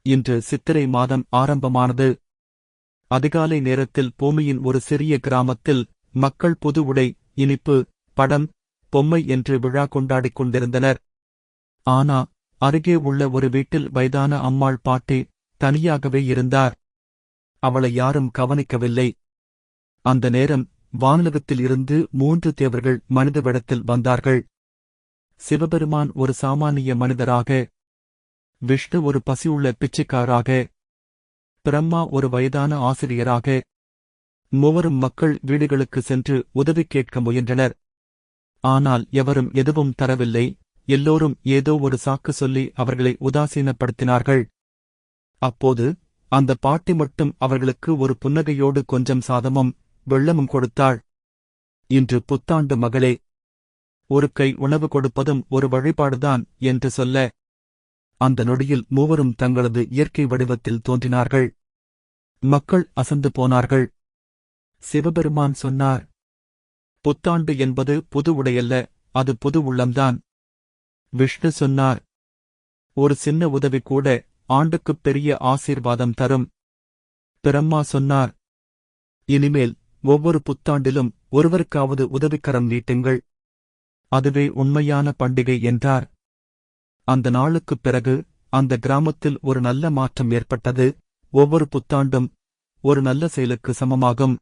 இன்று சித்திரை மாதம் ஆரம்பமானது. அதிகாலை நேரத்தில் பூமியின் ஒரு சிறிய கிராமத்தில் மக்கள் புது உடை, இனிப்பு, படம், பொம்மை என்று விழா கொண்டாடிக் கொண்டிருந்தனர். ஆனா அருகே உள்ள ஒரு வீட்டில் வயதான அம்மாள் பாட்டி தனியாகவே இருந்தார். அவளை யாரும் கவனிக்கவில்லை. அந்த நேரம் வானுலகத்தில் இருந்து 3 தேவர்கள் மனித வேடத்தில் வந்தார்கள். சிவபெருமான் ஒரு சாமானிய மனிதராக, விஷ்ணு ஒரு பசியுள்ள பிச்சைக்காராக, பிரம்மா ஒரு வயதான ஆசிரியராக. மூவரும் மக்கள் வீடுகளுக்கு சென்று உதவி கேட்க முயன்றனர். ஆனால் எவரும் எதுவும் தரவில்லை. எல்லோரும் ஏதோ ஒரு சாக்கு சொல்லி அவர்களை உதாசீனப்படுத்தினார்கள். அப்போது அந்த பாட்டி மட்டும் அவர்களுக்கு ஒரு புன்னகையோடு கொஞ்சம் சாதமும் வெள்ளமும் கொடுத்தாள். இன்று புத்தாண்டு மகளே, ஒரு கை உணவு கொடுப்பதும் ஒரு வழிபாடுதான் என்று சொல்ல, அந்த நொடியில் மூவரும் தங்களது இயற்கை வடிவத்தில் தோன்றினார்கள். மக்கள் அசந்து போனார்கள். சிவபெருமான் சொன்னார், புத்தாண்டு என்பது புது உடையல்ல, அது புது உள்ளம்தான். விஷ்ணு சொன்னார், ஒரு சின்ன உதவி கூட ஆண்டுக்குப் பெரிய ஆசீர்வாதம் தரும். பிரம்மா சொன்னார், இனிமேல் ஒவ்வொரு புத்தாண்டிலும் ஒருவருக்காவது உதவிக்கரம் நீட்டுங்கள். அதுவே உண்மையான பண்டிகை என்றார். அந்த நாளுக்குப் பிறகு அந்த கிராமத்தில் ஒரு நல்ல மாற்றம் ஏற்பட்டது. ஒவ்வொரு புத்தாண்டும் ஒரு நல்ல செயலுக்கு சமமாகும்.